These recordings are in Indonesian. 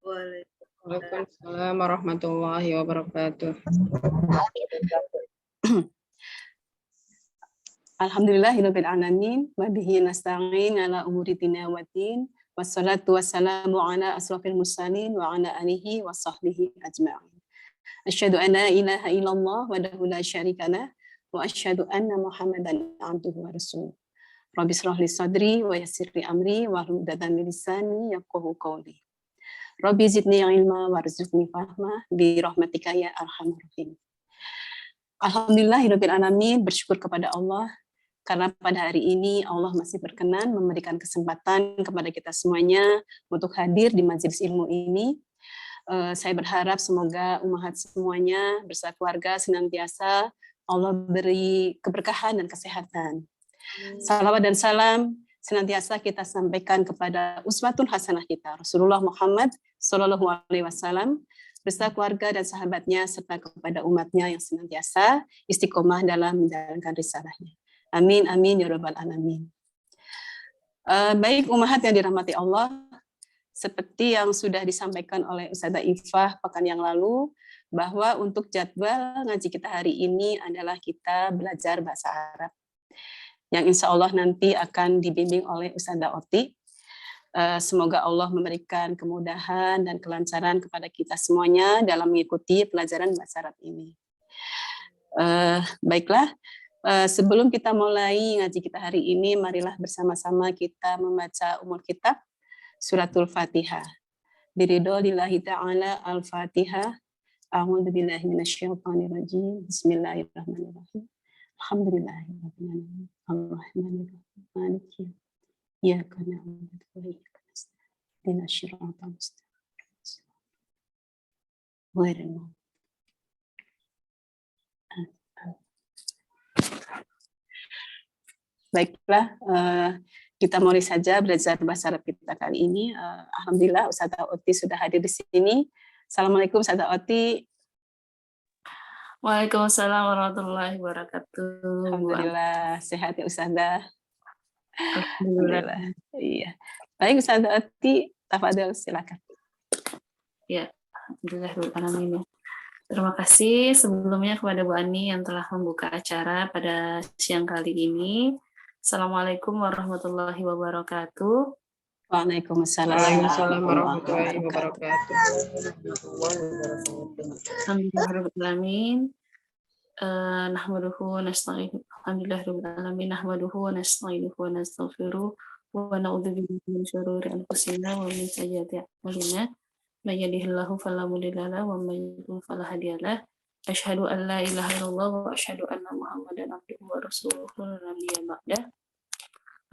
Waalaikumsalam. Waalaikumsalam warahmatullahi wabarakatuh. Alhamdulillahirabbil alamin wa bihi nasta'in ala umuri dunya waddin wassalatu wassalamu ala asrofil mursalin wa ala alihi wa sahbihi ajma'in. Asyhadu an la ilaha illallah wahdahu la syarikalah wa asyhadu anna Muhammadan abduhu wa rasuluh. Rabbi shrah li sadri wa yassir li amri wa hlul 'uqdatam min lisani yafqahu qawli. Rabbi zidni ilma warzuqni fahma bi rahmatika ya arhamar rahim. Alhamdulillahirabbil alamin, bersyukur kepada Allah karena pada hari ini Allah masih berkenan memberikan kesempatan kepada kita semuanya untuk hadir di majelis ilmu ini. Saya berharap semoga umahat semuanya beserta keluarga senantiasa Allah beri keberkahan dan kesehatan. Salawat dan salam senantiasa kita sampaikan kepada uswatun hasanah kita, Rasulullah Muhammad Sallallahu Alaihi Wasallam, beserta keluarga dan sahabatnya, serta kepada umatnya yang senantiasa istiqomah dalam menjalankan risalahnya. Amin, amin, ya rabbal alamin. Baik umahat yang dirahmati Allah, seperti yang sudah disampaikan oleh Ustazah Ifah pekan yang lalu, bahwa untuk jadwal ngaji kita hari ini adalah kita belajar bahasa Arab, yang insya Allah nanti akan dibimbing oleh Ustazah Oti. Semoga Allah memberikan kemudahan dan kelancaran kepada kita semuanya dalam mengikuti pelajaran bahasa Arab ini. Baiklah, sebelum kita mulai ngaji kita hari ini, marilah bersama-sama kita membaca umul kitab suratul Fatihah. Biridho lillahi ta'ala al-Fatihah. A'udzu billahi minasyaitonir rajim. Bismillahirrahmanirrahim. Alhamdulillahirrahmanirrahim. Ar-Rahmanirrahim. Maliki iyyaka na'budu wa iyyaka nasta'in. Ihdinas siratal mustaqim. Ghairil maghdubi. Baiklah, kita mulai saja belajar bahasa Arab kita kali ini. Alhamdulillah Ustazah Oti sudah hadir di sini. Assalamualaikum Ustazah Oti. Waalaikumsalam warahmatullahi wabarakatuh. Alhamdulillah sehat ya Ustazah. Alhamdulillah. Iya. Baik Ustazah Oti, tafadhol silakan. Ya, alhamdulillah. Terima kasih sebelumnya kepada Bu Ani yang telah membuka acara pada siang kali ini. Assalamualaikum warahmatullahi wabarakatuh. Waalaikumsalam warahmatullahi wabarakatuh. Alhamdulillahirrahmanirrahim. Nahmaduhu nasta'inu. Alhamdulillahirrahmanirrahim. Nahmaduhu nasta'inuhu wa nastaghfiruh wa na'udzubillahi min syururi anfusina wa min sayyiati a'malina. May yahdihillahu fala mudilla lahu wa may yudlil fala hadiya lahu. Asyhadu an la ilaha illallah wa asyhadu anna Muhammadan abduhu wa rasuluhu la nabiyya ba'dah.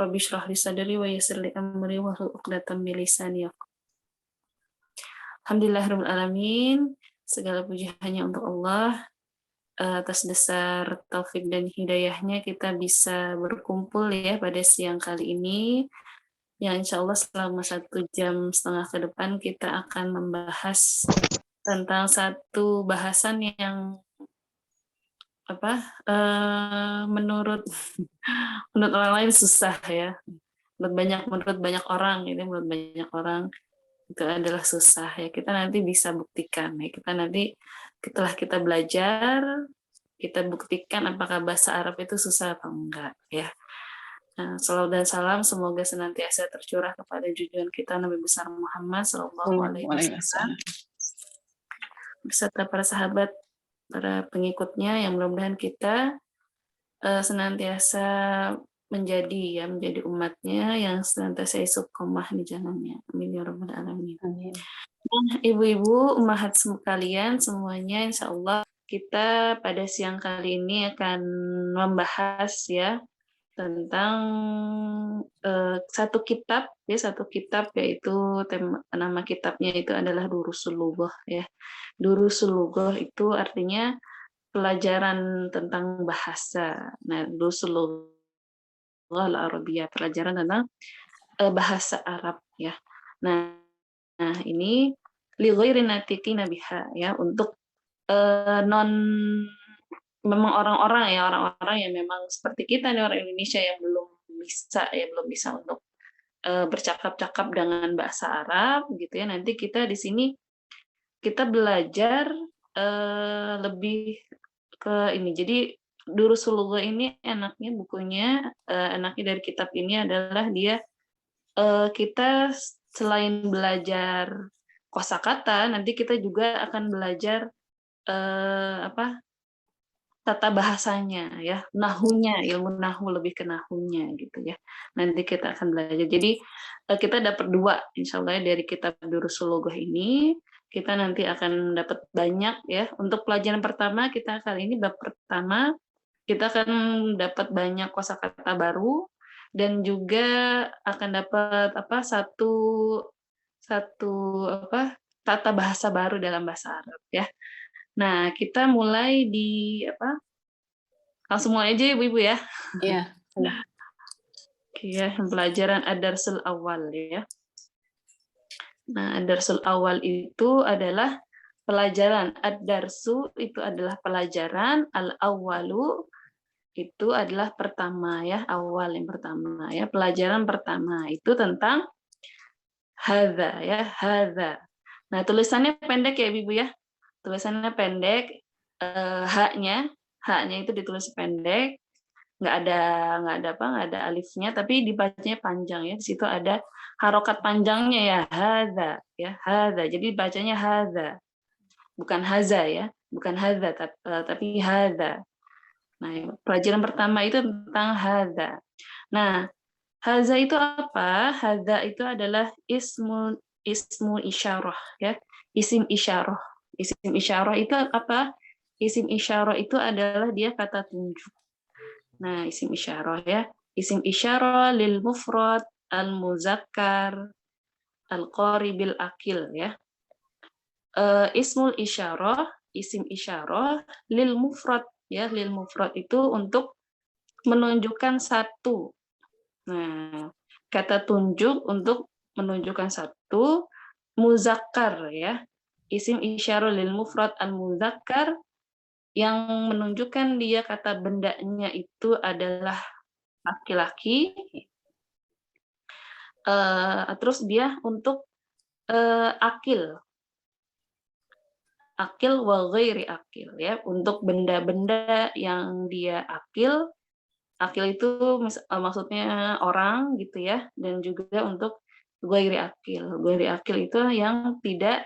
Rabbi shrah li sadri wa yassir li amri wa hlul 'uqdatam min lisani yafqahu. Alhamdulillahirabbil alamin. Segala puji hanya untuk Allah. Atas dasar taufik dan hidayahnya kita bisa berkumpul ya pada siang kali ini, yang insya Allah selama 1,5 jam ke depan kita akan membahas tentang satu bahasan yang menurut orang lain susah ya, menurut banyak orang itu adalah susah ya. Kita nanti bisa buktikan ya, setelah kita belajar, kita buktikan apakah bahasa Arab itu susah atau enggak ya. Salawat dan salam semoga senantiasa tercurah kepada junjungan kita Nabi besar Muhammad Sallallahu Alaihi Wasallam beserta para sahabat, para pengikutnya, yang mudah-mudahan kita senantiasa menjadi umatnya yang senantiasa istiqomah di jalannya. Amin ya rabbal alamin. Amin. Nah, ibu-ibu, ummahat sekalian semuanya, insya Allah kita pada siang kali ini akan membahas ya tentang satu kitab yaitu nama kitabnya itu adalah Durusul Lughah ya. Durusul Lughah itu artinya pelajaran tentang bahasa. Nah, Durusul Lughah al-Arabiyah, pelajaran tentang bahasa Arab ya. Nah, ini li ghairi natiqina biha ya, untuk memang orang-orang yang memang seperti kita nih, orang Indonesia yang belum bisa untuk bercakap-cakap dengan bahasa Arab gitu ya. Nanti kita di sini kita belajar lebih ke ini. Jadi Durusul Lughah ini enaknya bukunya, enaknya dari kitab ini adalah dia kita selain belajar kosakata, nanti kita juga akan belajar tata bahasanya ya, nahunya, ilmu nahu, lebih ke nahunya gitu ya. Nanti kita akan belajar. Jadi kita dapat 2 insya Allah ya, dari kitab Durusul Lughah ini. Kita nanti akan dapat banyak ya. Untuk pelajaran pertama kita kali ini bab pertama kita akan dapat banyak kosakata baru dan juga akan dapat tata bahasa baru dalam bahasa Arab ya. Nah, kita mulai langsung mulai aja Ibu-ibu ya. Iya. Oke ya, pelajaran Ad-Darsul Awal ya. Nah, Ad-Darsul Awal itu adalah pelajaran. Ad-Darsu itu adalah pelajaran, Al-Awwalu itu adalah pertama ya, awal yang pertama ya. Pelajaran pertama itu tentang hadza ya, hadza. Nah, tulisannya pendek ya Ibu ya. Tulisannya pendek, haknya itu ditulis pendek, nggak ada alifnya, tapi dibacanya panjang ya. Di situ ada harokat panjangnya ya, hadza ya, hadza. Jadi bacanya hadza, bukan haza ya, bukan hadza tapi hadza. Nah, pelajaran pertama itu tentang hadza. Nah, hadza itu apa? Hadza itu adalah ismu isyarah ya, isim isyarah. Isim isyarah itu apa? Isim isyarah itu adalah dia kata tunjuk. Nah, isim isyarah ya. Isim isyarah lil mufrad al muzakkar al qaribil akil ya. Ismul isyarah, isim isyarah lil mufrad ya, lil mufrad itu untuk menunjukkan satu. Nah, kata tunjuk untuk menunjukkan satu, muzakkar ya. Isim isyarah lil mufrad al muzakkar yang menunjukkan dia kata bendanya itu adalah laki-laki. Terus dia untuk akil. Akil wa ghairi akil ya, untuk benda-benda yang dia akil. Akil itu maksudnya orang gitu ya, dan juga untuk ghairi akil. Ghairi akil itu yang tidak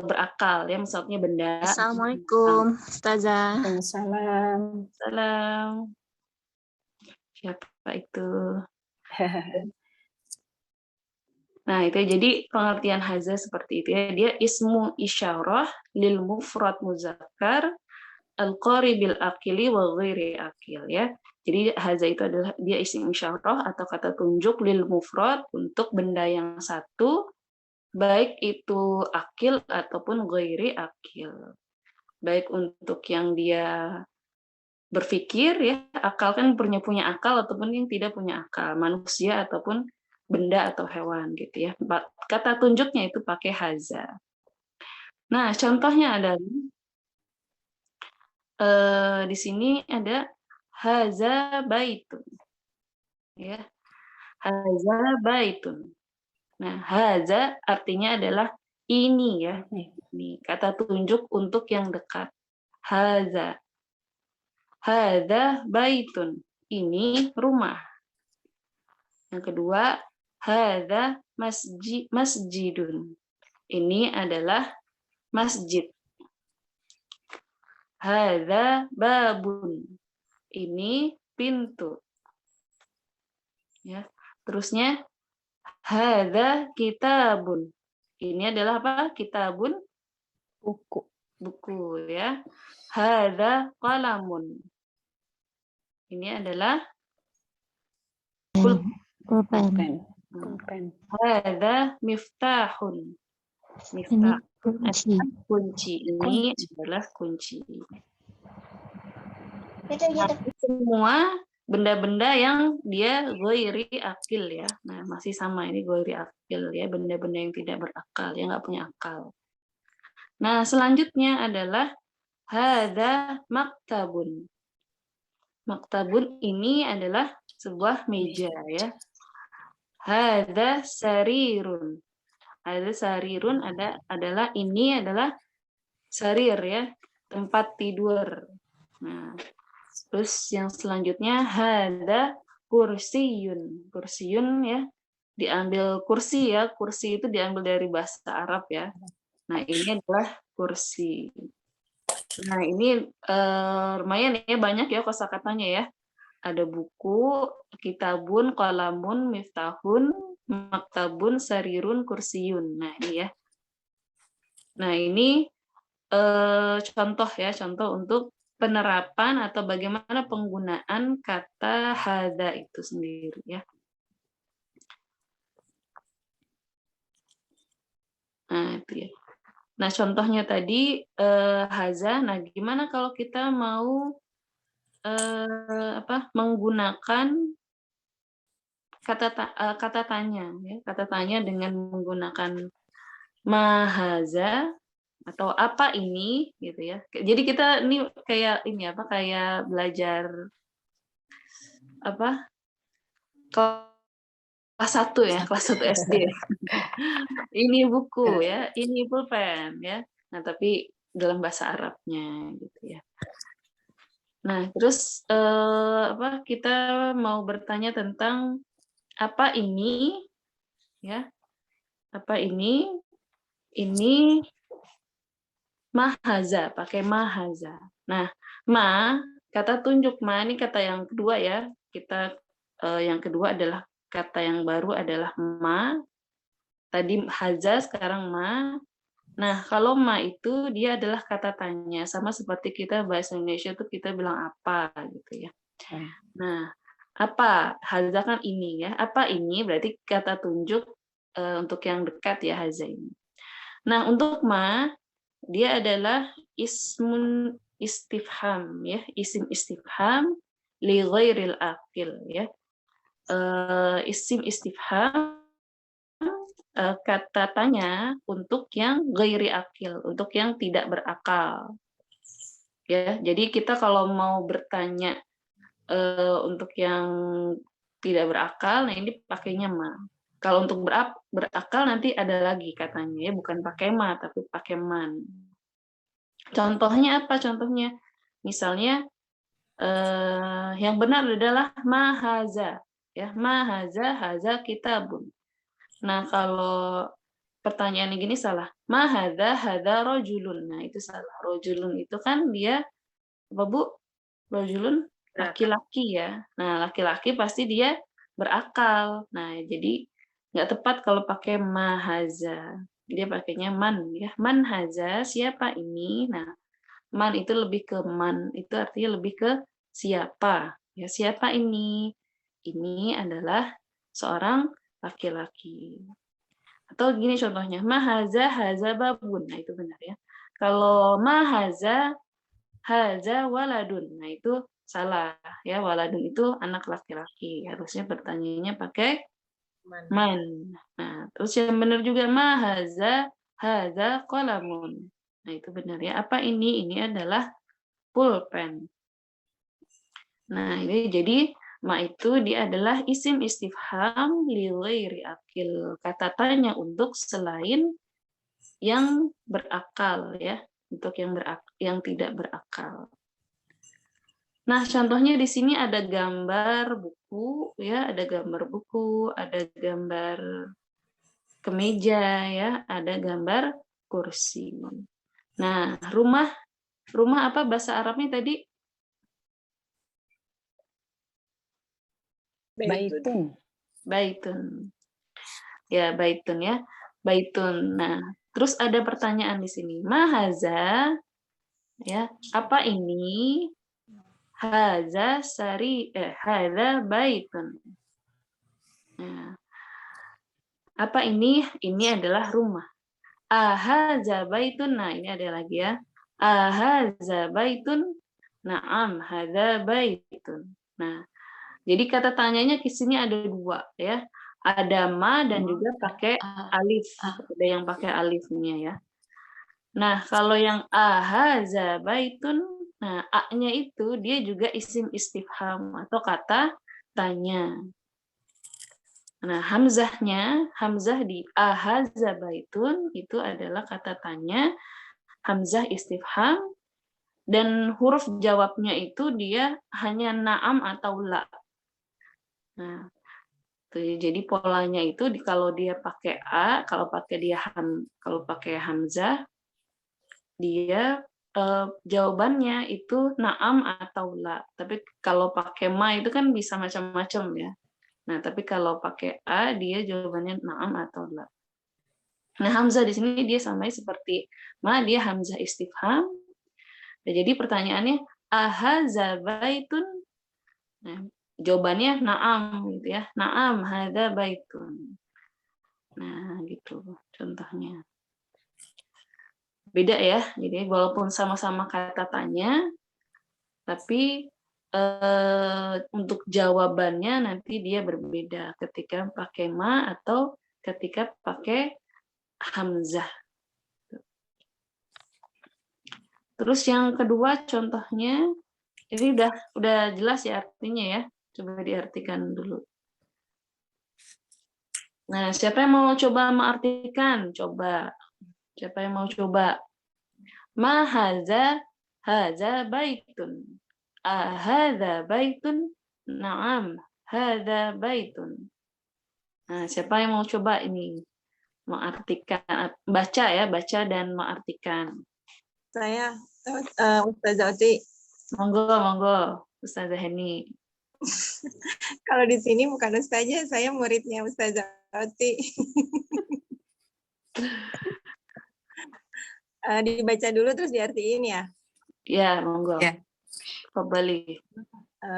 berakal ya, misalnya benda. Assalamualaikum, Ustazah. Waalaikumsalam. Salam. Siapa itu? Nah, itu jadi pengertian hadza seperti itu ya. Dia ismu isyarah lil mufrad muzakkar al-qaribil akili wa ghairi akil ya. Jadi hadza itu adalah dia isim isyarah atau kata tunjuk lil mufrad untuk benda yang satu, baik itu akil ataupun ghairi akil. Baik untuk yang dia berpikir ya, akal kan punya akal ataupun yang tidak punya akal, manusia ataupun benda atau hewan gitu ya. Kata tunjuknya itu pakai hadza. Nah, contohnya adalah di sini ada hadza baitun. Ya. Hadza baitun. Nah, hadza artinya adalah ini ya. Ini kata tunjuk untuk yang dekat. Hadza. Hadza baitun. Ini rumah. Yang kedua, hadza masjidun. Ini adalah masjid. Hadza babun. Ini pintu. Ya. Terusnya hadza kitabun. Ini adalah apa? Kitabun, Buku. buku ya. Hadza qalamun. Ini adalah Pulpen. Pulpen. hadza miftahun. Ini Miftah kunci. kunci. Ini adalah kunci. Tapi semua benda-benda yang dia ghairi akil ya. Nah, masih sama ini ghairi akil ya, benda-benda yang tidak berakal, yang nggak punya akal. Nah, selanjutnya adalah hadza maktabun. Maktabun ini adalah sebuah meja ya. Hadza sarirun. Hadza sarirun adalah ini adalah sarir ya, tempat tidur. Nah, terus yang selanjutnya hadza kursiyun. Kursiyun ya, diambil kursi ya. Kursi itu diambil dari bahasa Arab ya. Nah, ini adalah kursi. Nah, ini lumayan ya, banyak ya kosakatanya ya. Ada buku, kitabun, qalamun, miftahun, maktabun, sarirun, kursiyun. Nah, ini ya. Nah, ini contoh ya, contoh untuk penerapan atau bagaimana penggunaan kata hadza itu sendiri ya. Nah, itu ya. Nah, contohnya tadi haza. Nah, gimana kalau kita mau menggunakan kata tanya ya, kata tanya dengan menggunakan mahaza atau apa ini gitu ya. Jadi kita ini kayak kayak belajar kelas 1 ya, kelas 1 SD. Ini buku ya, ini pulpen ya. Nah, tapi dalam bahasa Arabnya gitu ya. Nah, terus kita mau bertanya tentang apa ini ya? Apa ini? Ini mahaza, pakai mahaza. Nah, kata tunjuk ini kata yang kedua ya. Kita yang kedua adalah kata yang baru adalah ma. Tadi haza, sekarang ma. Nah, kalau ma itu dia adalah kata tanya, sama seperti kita bahasa Indonesia tuh kita bilang apa gitu ya. Nah, apa? Haza kan ini ya. Apa ini berarti kata tunjuk untuk yang dekat ya, haza ini. Nah, untuk ma dia adalah ismun istifham ya, isim istifham li ghairil aqil ya. Isim istifham kata tanya untuk yang ghairi akil, untuk yang tidak berakal. Ya, jadi kita kalau mau bertanya untuk yang tidak berakal, nah ini pakainya ma. Kalau untuk berakal nanti ada lagi katanya ya, bukan pakai ma tapi pakai man. Contohnya apa? Contohnya misalnya yang benar adalah mahaza ya, mahaza, haza kitabun. Nah, kalau pertanyaannya gini salah. Ma hadza rajulun. Nah, itu salah. Rajulun itu kan dia apa, Bu? Rajulun laki-laki ya. Nah, laki-laki pasti dia berakal. Nah, jadi nggak tepat kalau pakai ma hadza. Dia pakainya man ya. Man hadza, siapa ini? Nah, man itu lebih ke man, itu artinya lebih ke siapa. Ya, siapa ini? Ini adalah seorang laki-laki. Atau gini contohnya, mahaza haza babun. Nah, itu benar ya. Kalau mahaza haza waladun. Nah, itu salah ya. Waladun itu anak laki-laki. Harusnya pertanyaannya pakai man. Nah, terus yang benar juga mahaza haza qalamun. Nah, itu benar ya. Apa ini? Ini adalah pulpen. Nah, ini jadi ma itu dia adalah isim istifham li ghairi akil. Kata tanya untuk selain yang berakal ya, untuk yang tidak berakal. Nah, contohnya di sini ada gambar buku ya, ada gambar buku, ada gambar kemeja ya, ada gambar kursi. Nah, rumah apa bahasa Arabnya tadi? Baitun. Baitun. Ya, baitun ya. Baitun. Nah, terus ada pertanyaan di sini. Mahaza ya, apa ini? Haza haza baitun. Nah, apa ini? Ini adalah rumah. Ahaza baitun. Nah, ini ada lagi ya. Ahaza baitun. Naam, hadza baitun. Nah, jadi kata tanyanya di sini ada dua ya. Ada ma dan juga pakai alif. Ada yang pakai alifnya ya. Nah, kalau yang ahaza baitun, nah a-nya itu dia juga isim istifham atau kata tanya. Nah, hamzah di ahaza baitun itu adalah kata tanya, hamzah istifham, dan huruf jawabnya itu dia hanya na'am atau la. Nah, jadi polanya itu kalau dia pakai a, kalau pakai hamzah, dia jawabannya itu na'am atau la. Tapi kalau pakai ma itu kan bisa macam-macam ya. Nah, tapi kalau pakai a, dia jawabannya na'am atau la. Nah, hamzah di sini dia samai seperti ma, dia hamzah istifham. Nah, jadi pertanyaannya ahaza baitun. Nah, jawabannya na'am gitu ya. Na'am hadza baitun. Nah, gitu contohnya. Beda ya. Jadi walaupun sama-sama kata tanya, tapi untuk jawabannya nanti dia berbeda ketika pakai ma atau ketika pakai hamzah. Terus yang kedua contohnya, ini udah jelas ya artinya ya. Coba diartikan dulu. Nah, siapa yang mau coba mengartikan? Coba. Siapa yang mau coba? Ma haza baitun. Hadza baitun? Na'am, hadza baitun. Nah, siapa yang mau coba ini? Mengartikan, baca ya, baca dan mengartikan. Saya, Ustazah Uti. Monggo, Ustazah Heni. Kalau di sini bukan Ustazah, saya muridnya Ustazah Uti. Dibaca dulu terus diartiin ya. Ya, monggo. Ya. Kembali.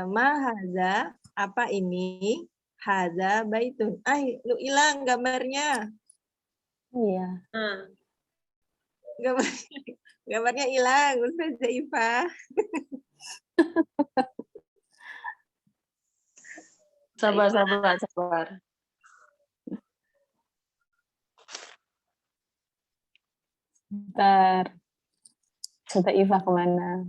Ma haza, apa ini? Haza baitun. Lu hilang gambarnya. Iya. Gambarnya hilang, Ustazah Ifa. Sabar. Bentar. Sudah Iva kemana?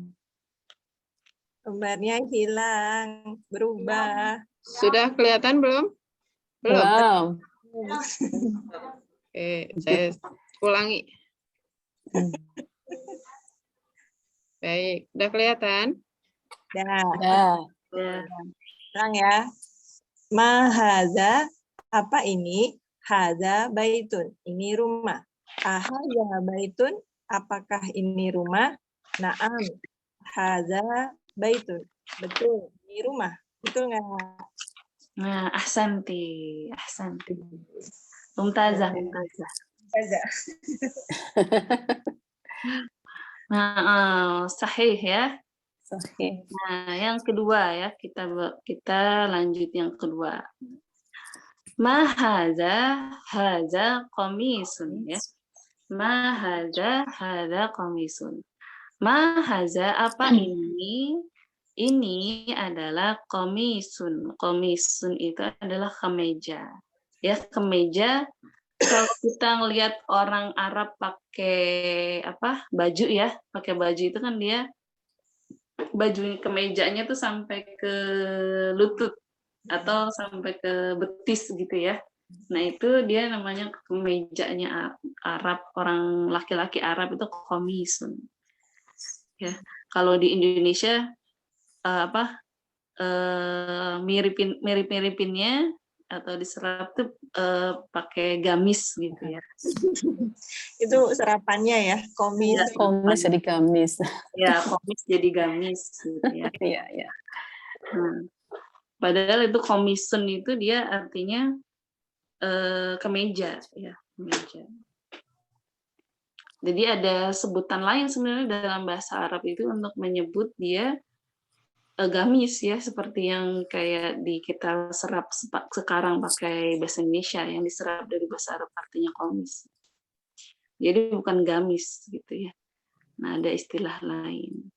Gambarnya hilang, berubah. Sudah kelihatan belum? Belum. Oke, saya ulangi. Baik, udah kelihatan? Dah. Ya. Terang ya. Ma haza, apa ini? Haza baitun, ini rumah. Ahaza baitun, apakah ini rumah? Naam, haza baitun. Betul, ini rumah. Betul nggak? Nah, ahsanti. Mumtazah. Ustazah. Nah, sahih ya. Sahih. Nah, yang kedua ya, kita lanjut yang kedua. Ma haza qamisun ya. Ma haza qamisun. Ma haza, apa ini? Ini adalah qamisun. Qamisun itu adalah kemeja. Ya, kemeja. Kalau kita ngelihat orang Arab pakai baju ya, pakai baju itu kan dia baju kemejanya tuh sampai ke lutut atau sampai ke betis gitu ya. Nah, itu dia namanya kemejanya Arab, orang laki-laki Arab itu qamisun. Ya, kalau di Indonesia mirip-miripinnya atau diserap tuh pakai gamis gitu ya. Itu serapannya ya, komis. Ya, Komis jadi gamis. Ya, komis jadi gamis gitu ya. Iya. Nah, padahal itu komisun itu dia artinya kemeja ya, kemeja. Jadi ada sebutan lain sebenarnya dalam bahasa Arab itu untuk menyebut dia gamis ya, seperti yang kayak kita serap sekarang pakai bahasa Indonesia yang diserap dari bahasa Arab artinya komis. Jadi bukan gamis gitu ya. Nah, ada istilah lain.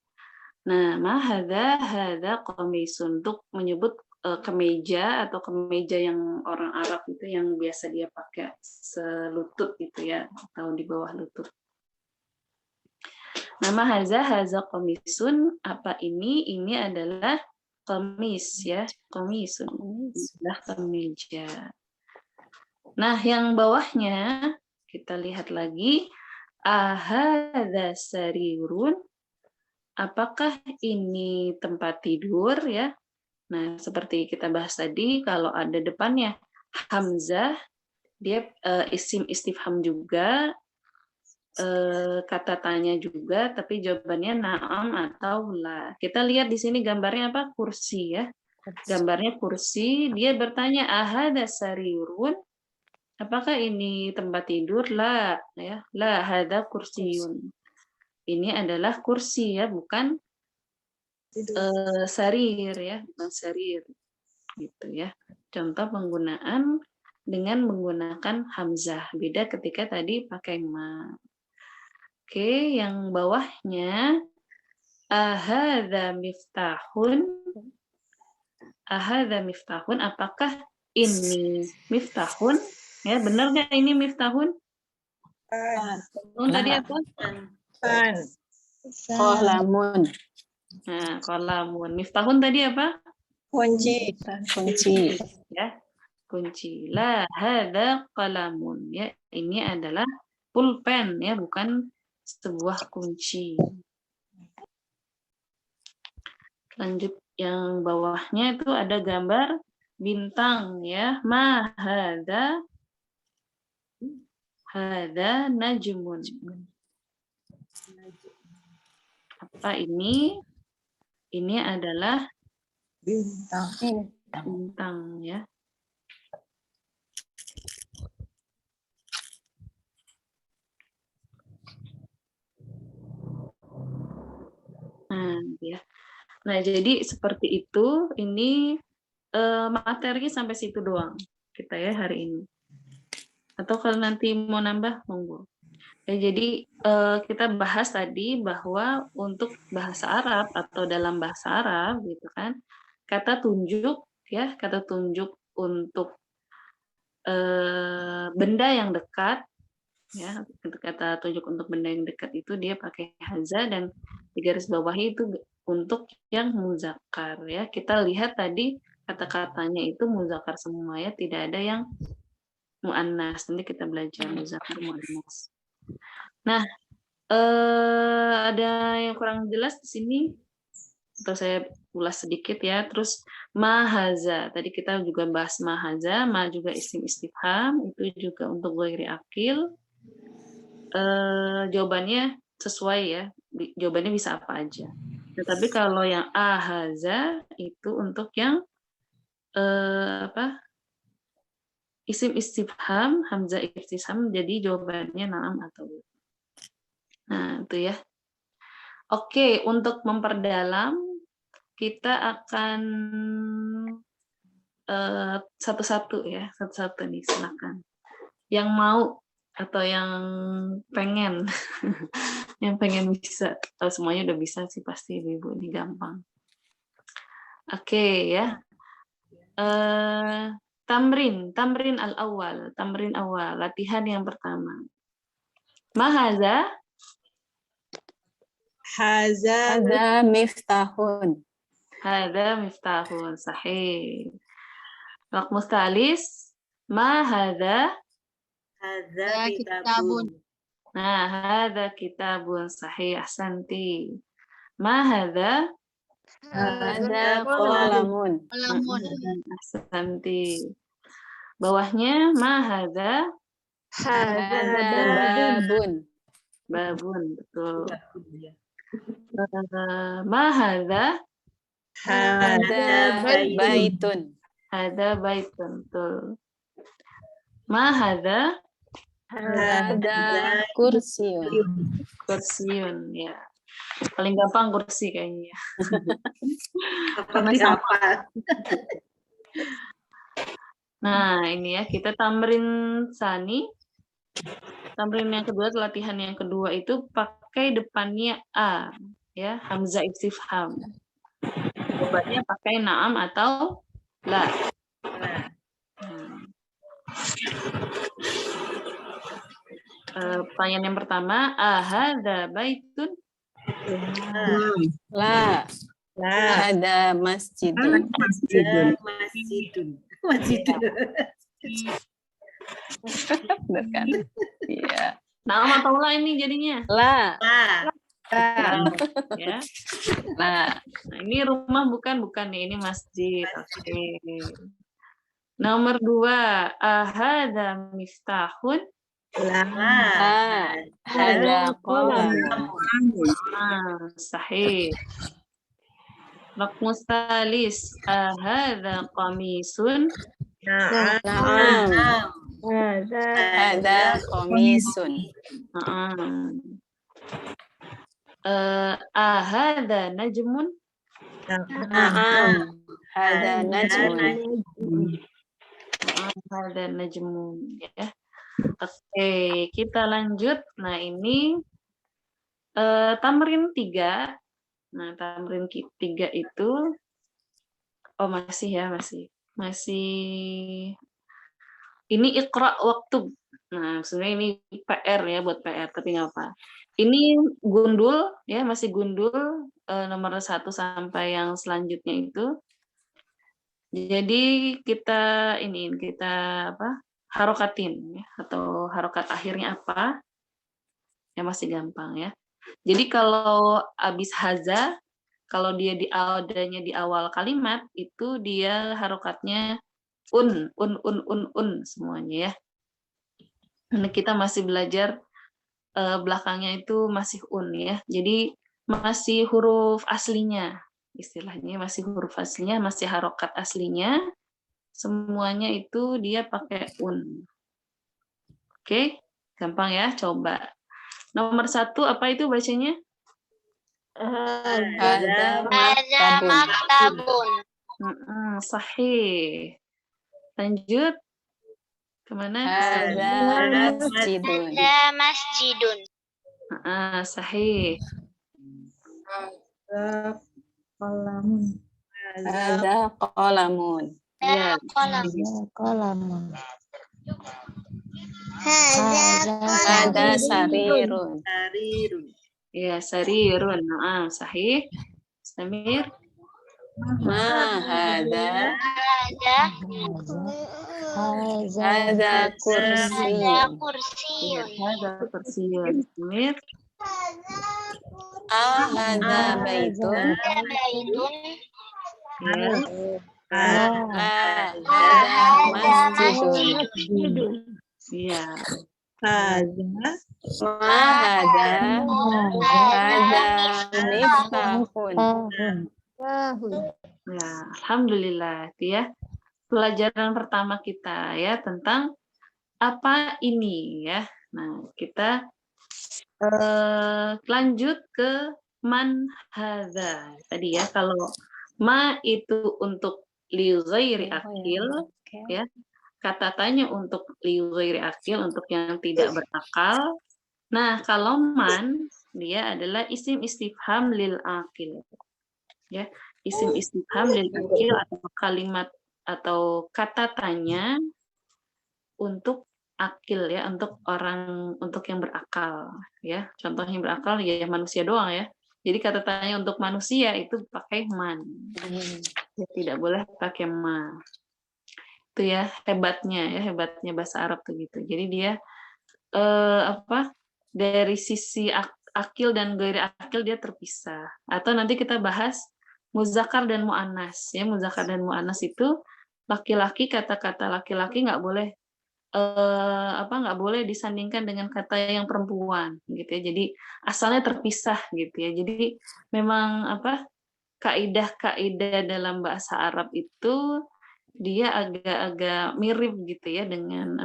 Nah, ma hadza qamisun, untuk menyebut kemeja atau kemeja yang orang Arab itu yang biasa dia pakai selutut gitu ya, atau di bawah lutut. Nama haza qamisun, apa ini? Ini adalah qamis ya, qamisun. Adalah kemeja. Nah, yang bawahnya kita lihat lagi. Ahadza sarirun. Apakah ini tempat tidur ya? Nah, seperti kita bahas tadi, kalau ada depannya hamzah, dia isim istifham juga, kata tanya juga, tapi jawabannya na'am atau la. Kita lihat di sini gambarnya apa? Kursi ya. Gambarnya kursi, dia bertanya, ahada sarirun, apakah ini tempat tidur? La, ya. La, hada kursiyun. Ini adalah kursi ya, bukan sarir ya, bukan sarir. Gitu ya. Contoh penggunaan dengan menggunakan hamzah. Beda ketika tadi pakai ma. Oke, yang bawahnya ahadza miftahun. Ahadza miftahun, apakah ini miftahun? Ya, benar nggak ini miftahun? Tadi apa? Pan. Qalamun. Nah, qalamun. Miftahun tadi apa? Kunci. Kunci. Ya, kunci. La hadza qalamun. Ya, ini adalah pulpen ya, bukan sebuah kunci. Lanjut yang bawahnya itu ada gambar bintang ya. Ma hadza najmun. Apa ini? Ini adalah bintang ya. Nah, jadi seperti itu. Ini materi sampai situ doang kita ya hari ini. Atau kalau nanti mau nambah, monggo. Ya, jadi kita bahas tadi bahwa untuk bahasa Arab atau dalam bahasa Arab gitu kan, kata tunjuk ya, kata tunjuk untuk benda yang dekat ya, kata tunjuk untuk benda yang dekat itu dia pakai haza, dan di garis bawahnya itu untuk yang muzakkar ya. Kita lihat tadi kata-katanya itu muzakkar semua ya, tidak ada yang muannas. Nanti kita belajar muzakkar muannas. Nah, ada yang kurang jelas di sini atau saya ulas sedikit ya. Terus mahaza, tadi kita juga bahas mahaza, ma juga isim istifham, itu juga untuk ghairi akil. Jawabannya sesuai ya, jawabannya bisa apa aja. Tetapi kalau yang ahaza itu untuk yang isim istifham, hamzah istifham, jadi jawabannya na'am atau la. Nah, itu ya. Oke, untuk memperdalam kita akan satu-satu ya, satu-satu nih, silakan. Yang mau atau yang pengen, yang pengen bisa, kalau semuanya udah bisa sih pasti ibu ini gampang. Oke ya. Tamrin al-awwal, tamrin awal, latihan yang pertama. Mahaza? Haza. Hadza miftahun. Hadza miftahun, sahih. Raqmus talis, ma hadza? Hadza kitabun. Nah, hadza kitabun, sahih, ahsanti. Ma hadza? Hadza qalamun. Ahsanti. Bawahnya ma hadza? Hadza babun. Babun, betul. Ma hadza? Hadza baitun. Hadza baitun, betul. Ma hadza? Hadza kursiyun. Kursiun, ya. Paling gampang kursi kayaknya. Nah, ini ya, kita tamrin sani. Tamrin yang kedua, latihan yang kedua itu pakai depannya a, ya, hamzah istifham. Jawabannya pakai na'am atau la. Pertanyaan yang pertama, ahadza baitun? La. Hadza masjidun. Benar kan? Iya. Nama atau la ini jadinya? La. Ya. La. Nah, ini rumah bukan ya, ini masjid. Oke. Nomor 2, ahada miftahun. La. Hada qalamun. Sahih. Raqmus salis, ahada qamisun. Na'am. Hada qamisun. Ahada najmun. Na'am. Hada najmun. Hada najmun, ya. Oke, kita lanjut. Nah, ini tamrin 3. Nah, tamrin 3 itu masih ini Iqra waktub. Nah, sebenarnya ini PR ya, buat PR, tapi nggak apa. Ini gundul ya, masih gundul nomor 1 sampai yang selanjutnya itu. Jadi kita harokatin ya, atau harokat akhirnya apa? Ya masih gampang ya. Jadi kalau habis haza, kalau dia adanya di awal kalimat itu dia harokatnya un semuanya ya. Nah, kita masih belajar belakangnya itu masih ya. Jadi masih huruf aslinya, istilahnya masih huruf aslinya, masih harokat aslinya. Semuanya itu dia pakai un. Oke, gampang ya, coba. Nomor 1 apa itu bacanya? Hada maktabun. Sahih. Lanjut. Kemana? Hada masjidun. Sahih. Hada qalamun. Ya. Hada sarirun. Ya, sarirun. Sahih. Samir. Ma hada. Hada kursiyun. Hada kursiyun. Samir. Hada baitun. Hada masjidun. Iya. Ma hada. Hada miftahun. Ya, alhamdulillah itu ya. Pelajaran pertama kita ya tentang apa ini ya. Nah, kita lanjut ke man hadza. Tadi ya, kalau ma itu untuk li ghairi akil ya. Kata tanya untuk li ghairi akil, untuk yang tidak berakal. Nah, kalau man dia adalah isim istifham lil akil. Ya, isim istifham lil akil atau kalimat atau kata tanya untuk akil ya, untuk yang berakal ya. Contohnya berakal ya manusia doang ya. Jadi kata tanya untuk manusia itu pakai man. Tidak boleh pakai ma. Itu ya hebatnya bahasa Arab tuh gitu. Jadi dia dari sisi akil dan gairi akil dia terpisah. Atau nanti kita bahas muzakkar dan muannas ya. Muzakkar dan muannas itu laki-laki, kata-kata laki-laki nggak boleh disandingkan dengan kata yang perempuan gitu ya. Jadi asalnya terpisah gitu ya. Jadi memang kaidah-kaidah dalam bahasa Arab itu dia agak-agak mirip gitu ya dengan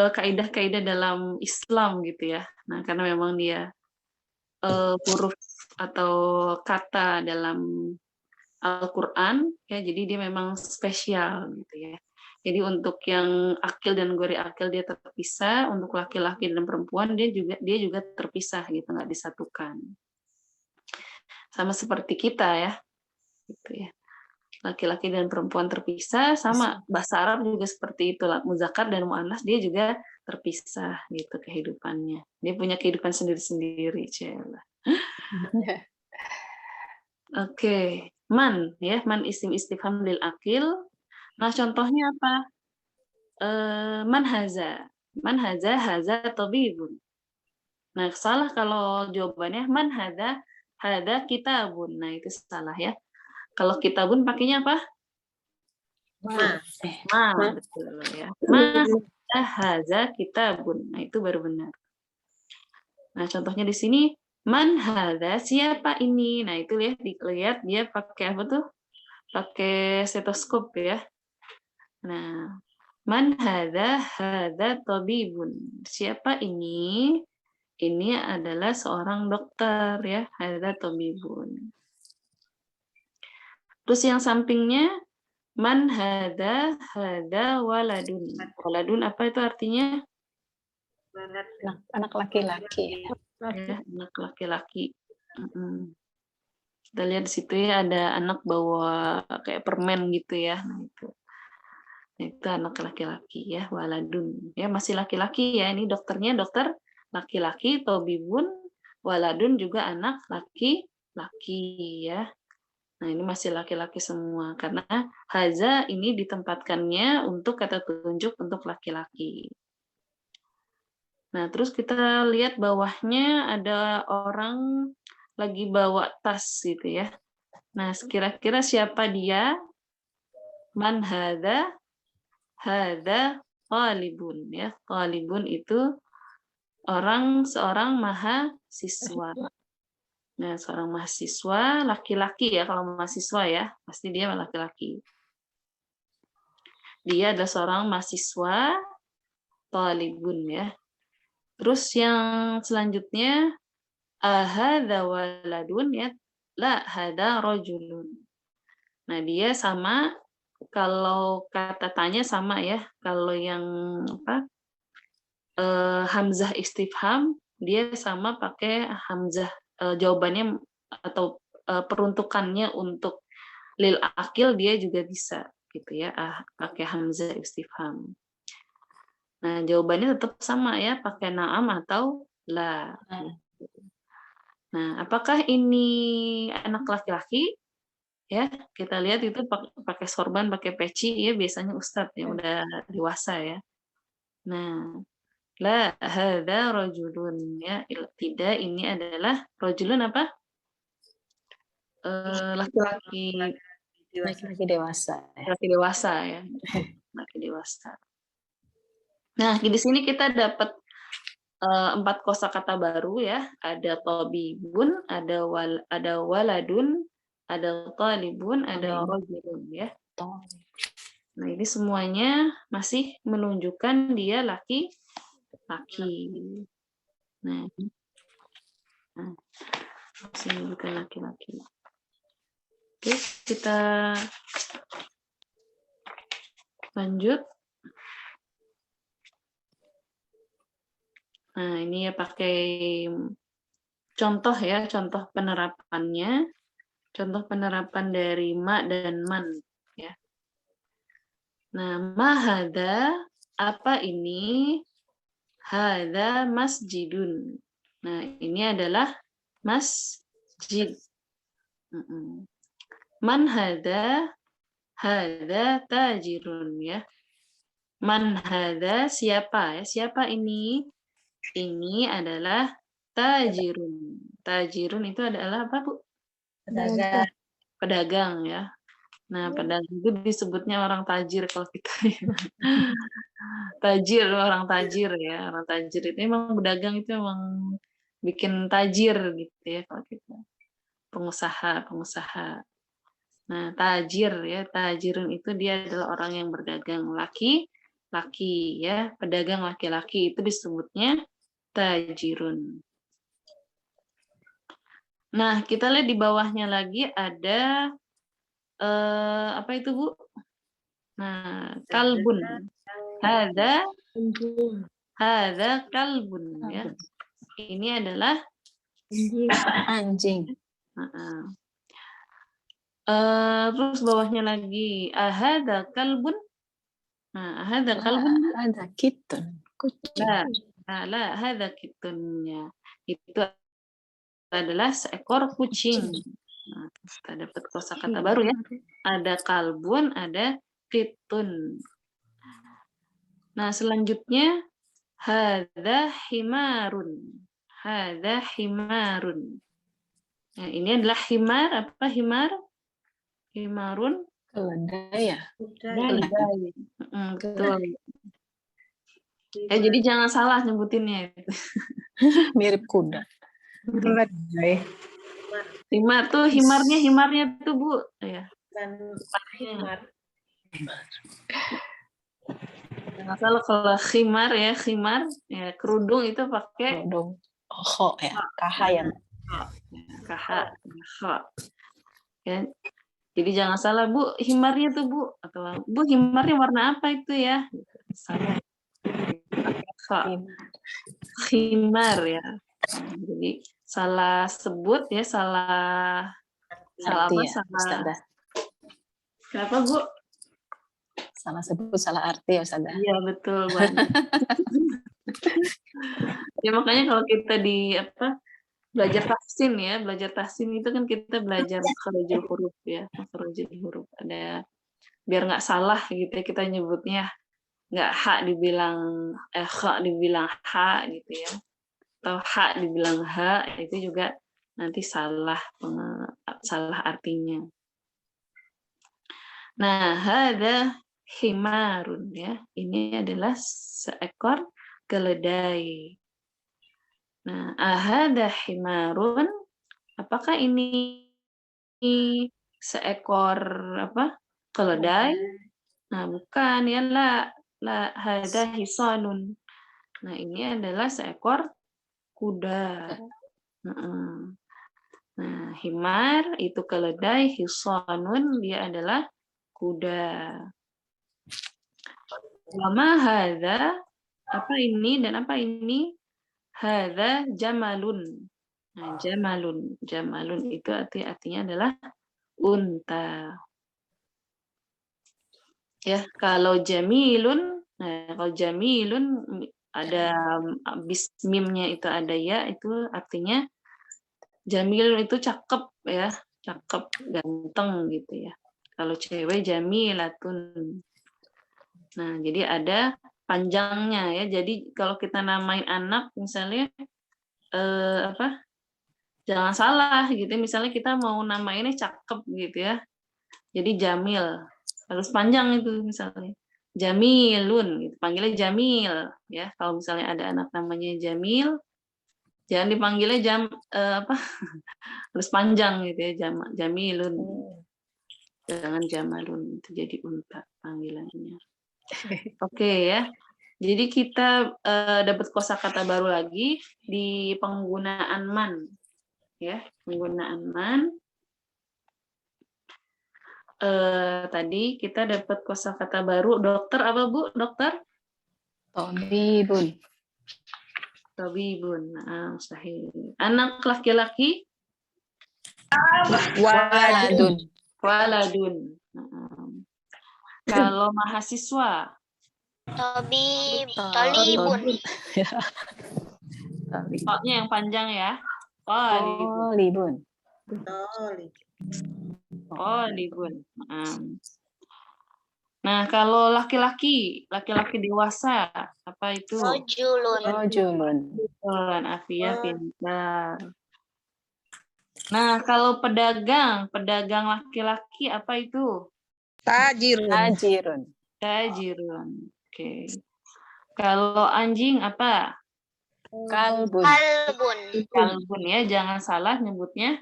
kaidah-kaidah dalam Islam gitu ya. Nah, karena memang dia huruf atau kata dalam Al-Qur'an ya, jadi dia memang spesial gitu ya. Jadi untuk yang akil dan ghairi akil dia terpisah, untuk laki-laki dan perempuan dia juga terpisah gitu, nggak disatukan. Sama seperti kita ya. Gitu ya. Laki-laki dan perempuan terpisah, sama bahasa Arab juga seperti itu. Muzakkar dan muannas dia juga terpisah gitu kehidupannya. Dia punya kehidupan sendiri-sendiri, Cela. Oke. Man ya, man isim istifham lil akil. Nah, contohnya apa? man haza. Man haza, haza tabibun. Nah, salah kalau jawabannya man hada kitabun. Nah, itu salah ya. Kalau kitabun pakainya apa? Ma, betul ya. Ma haza kitabun. Nah, itu baru benar. Nah, contohnya di sini man hada, siapa ini? Nah, itu lihat dia pakai apa tuh? Pakai stetoskop ya. Nah, man hada tabibun. Siapa ini? Ini adalah seorang dokter ya, hada tabibun. Terus yang sampingnya man hada waladun. Waladun apa itu artinya? Anak laki-laki. Ya, anak laki-laki. Kita lihat di situ ya ada anak bawa kayak permen gitu ya. Nah, itu anak laki-laki ya, waladun. Ya, masih laki-laki ya. Ini dokternya dokter laki-laki, tabibun, waladun juga anak laki-laki ya. Nah, ini masih laki-laki semua karena haza ini ditempatkannya untuk kata tunjuk untuk laki-laki. Nah, terus kita lihat bawahnya ada orang lagi bawa tas gitu ya. Nah, kira-kira siapa dia? Man hada talibun ya. Talibun itu seorang mahasiswa. Nah, seorang mahasiswa laki-laki ya, kalau mahasiswa ya, pasti dia laki-laki. Dia adalah seorang mahasiswa talibun ya. Terus yang selanjutnya ahadza waladun ya, la hada rajulun. Nah, dia sama kalau kata tanya sama ya. Kalau yang hamzah istifham dia sama pakai hamzah jawabannya atau peruntukannya untuk lil akil dia juga bisa gitu ya, pakai hamzah istifham. Nah, jawabannya tetap sama ya, pakai na'am atau la. Nah, apakah ini anak laki-laki? Ya, kita lihat itu pakai sorban, pakai peci ya, biasanya ustadz yang udah dewasa ya. Nah, la hadza rajulun ya, tidak ini adalah rajulun apa? Laki-laki dewasa. Laki dewasa ya. Laki dewasa. Nah, di sini kita dapat 4 kosakata baru ya. Ada tabibun, ada waladun, ada talibun, ada rajulun ya. Nah, ini semuanya masih menunjukkan dia laki-laki. Nah, masih menunjukkan laki-laki. Oke, kita lanjut. Nah, ini ya pakai contoh ya, contoh penerapannya. Contoh penerapan dari ma dan man ya. Nah, ma hada, apa ini? Hada masjidun. Nah, ini adalah masjid. Man hada tajirun ya. Man hada siapa ya? Siapa ini? Ini adalah tajirun. Tajirun itu adalah apa, Bu? Pedagang ya. Nah, pedagang itu disebutnya orang tajir kalau kita. Tajir, orang tajir ya. Orang tajir itu memang pedagang itu memang bikin tajir gitu ya kalau kita. Pengusaha. Nah, tajir ya. Tajirun itu dia adalah orang yang berdagang laki ya. Pedagang laki-laki itu disebutnya tajirun. Nah, kita lihat di bawahnya lagi ada apa itu, Bu? Nah, kalbun. Hada kalbun ya. Ini adalah anjing. Terus bawahnya lagi ahada kalbun. Nah, ahada kalbun. Ada kitun, kucing. Nah, hada kitunnya. Itu adalah seekor kucing. Nah, kita dapat kosakata baru ya. Ada kalbun, ada kitun. Nah, selanjutnya hadza himarun. Hadza himarun. Nah, ini adalah himar, apa himar? Himarun. Keledai ya. Keledai. Betul. Jadi jangan salah nyebutinnya. Mirip kuda. Keledai. Himar tuh himarnya tuh Bu. Ya. Himar. Jangan salah kalau khimar ya kerudung itu pakai Kerudung. Kho ya. Kaha ya. kaha. Ya. Jadi jangan salah Bu, himarnya tuh Bu atau Bu himarnya warna apa itu ya? Salah. Khimar ya. Jadi salah sebut ya, salah Arti apa? ya, Ustazah. Kenapa Bu? Salah sebut, salah arti ya Ustazah. Iya betul banget. Ya makanya kalau kita di belajar tahsin itu kan kita belajar makhrajul huruf ya, makhrajul huruf. Ada biar nggak salah gitu ya, kita nyebutnya nggak ha dibilang kha dibilang ha gitu ya, atau ha dibilang ha, itu juga nanti salah artinya. Nah, hadza himarun ya, ini adalah seekor keledai. Nah, ahada himarun, apakah ini seekor keledai? Nah, bukan ya, la hada hisanun. Nah, ini adalah seekor kuda. Nah, himar itu keledai, hisanun dia adalah kuda. Lama hada, apa ini dan apa ini? Hadza jamalun. Nah, jamalun itu artinya adalah unta. Ya, kalau jamilun, nah kalau jamilun ada bis mimnya itu ada ya, itu artinya jamilun itu cakep ya, cakep, ganteng gitu ya. Kalau cewek jamilatun. Nah, jadi ada panjangnya ya. Jadi kalau kita namain anak misalnya jangan salah gitu. Misalnya kita mau namainnya cakep gitu ya. Jadi Jamil. Harus panjang itu misalnya. Jamilun gitu. Panggilnya Jamil ya. Kalau misalnya ada anak namanya Jamil, jangan dipanggilnya harus panjang gitu ya, Jamilun. Jangan Jamalun, itu jadi unta panggilannya. Oke ya. Jadi kita dapat kosakata baru lagi di penggunaan man. Ya, penggunaan man. Tadi kita dapat kosakata baru. Dokter apa Bu? Dokter? Tabibun. Tabibun. Nah, sahih. Anak laki-laki? Waladun. Waladun. Kalau mahasiswa? Talibun. Toknya yang panjang ya. Talibun. Talibun. Nah, kalau laki-laki dewasa, apa itu? Rajulun. Afia pintar. Nah, kalau pedagang laki-laki apa itu? Tajirun. Tajirun. Oke. Kalau anjing apa? Kalbun. Kalbun ya, jangan salah nyebutnya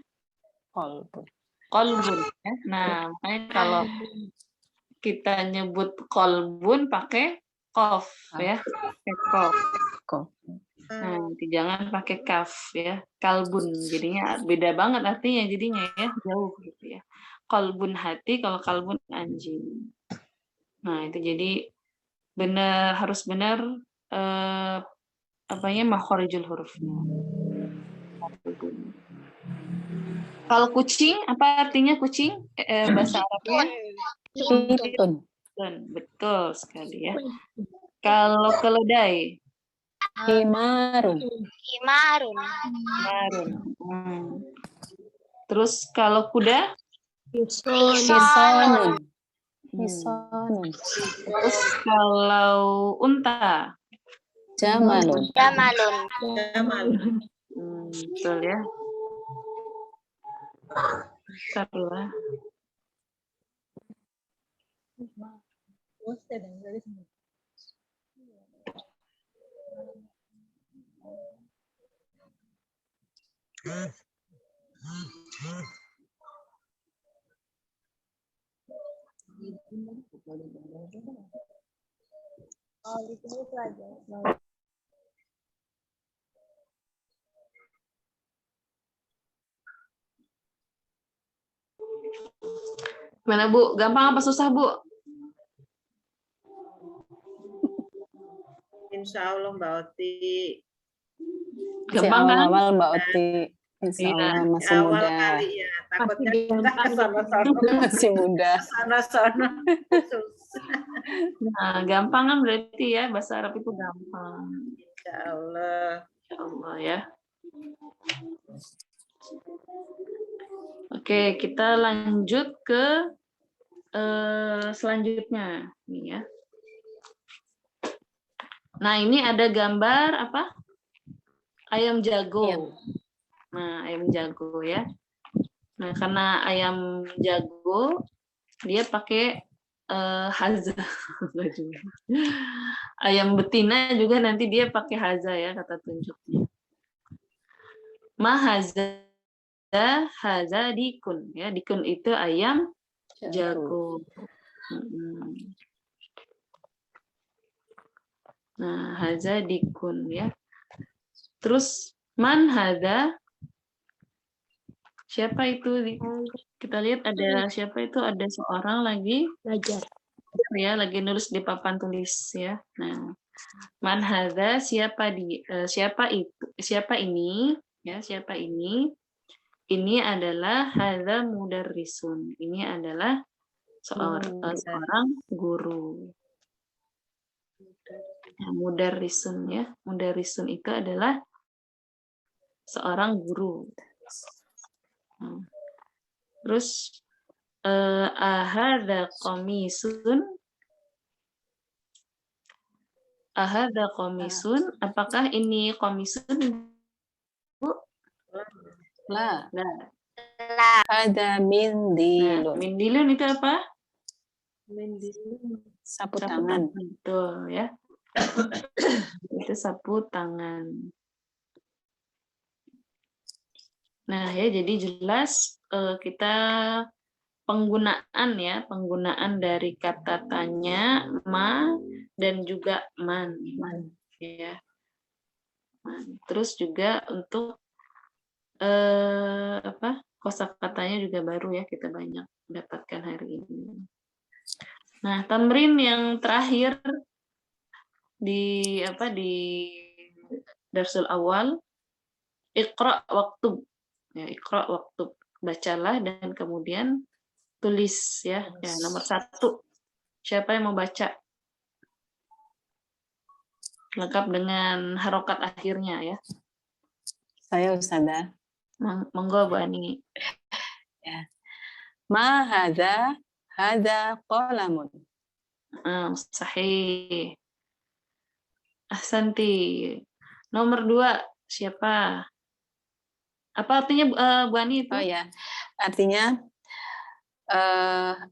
kolbun ya. Nah, makanya kalau kita nyebut kolbun pakai kof ya, pakai kof. Nah, jangan pakai kaf ya, kalbun. Jadinya beda banget artinya jadinya ya, jauh gitu ya. Kolbun hati, kalau kalbun anjing. Nah, itu jadi harus benar makhorijul hurufnya. Kalau kucing, apa artinya kucing? Bahasa Arabnya? Hitun. Betul sekali ya. Kalau keledai? Himarun. Terus kalau kuda? Hisanun. Hisonun. Terus kalau unta. Jamalun. Jamalun. Betul ya. Bentar ya. Gimana Bu? Gampang apa susah Bu? Insya Allah Mbak Oti. Masih Gampang kan? awal-awal Mbak Oti. Insya Iya. Allah masih Awal muda. kali ya, takutnya Masih kita gampang. kesana-sana. Masih muda. Kesana-sana. Susah. Nah, gampang kan berarti ya, bahasa Arab itu gampang. Insya Allah. Ya Allah ya. Oke, kita lanjut ke selanjutnya. Nih ya. Nah, ini ada gambar apa? Ayam jago. Ayam. Nah, ayam jago ya. Nah, karena ayam jago, dia pakai haza. Ayam betina juga nanti dia pakai haza ya, kata tunjuknya. Mahaza, haza dikun. Ya, dikun itu ayam jago. Nah, haza dikun ya. Terus man haza, siapa itu? Kita lihat ada siapa itu? Ada seorang lagi Belajar. ya, lagi nulis di papan tulis ya. Nah, man haza, siapa ini? Ya, siapa ini? Ini adalah haza mudarrisun. Ini adalah seorang guru. Nah, mudarrisun ya. Mudarrisun itu adalah seorang guru. Terus ahadza qamisun, apakah ini qamisun? Bu? La. Nah, Ada nah, mindilun. mindilun itu apa? Sapu tangan. Betul ya. Itu sapu tangan. Nah, ya jadi jelas kita penggunaan dari kata tanya, ma dan juga man. Ya. Man. Terus juga untuk kosakatanya juga baru ya, kita banyak dapatkan hari ini. Nah, tamrin yang terakhir di darsul awal, iqra waktu. Ya, iqra waktu, bacalah dan kemudian tulis ya. Ya, nomor 1. Siapa yang mau baca? Lengkap dengan harokat akhirnya ya. Saya Ustazah. Monggo Bu Ani. Ya. Ma hadza qalamun. Sahih. Ahsanti. Nomor 2 siapa? Apa artinya Bu Ani itu? Oh ya, artinya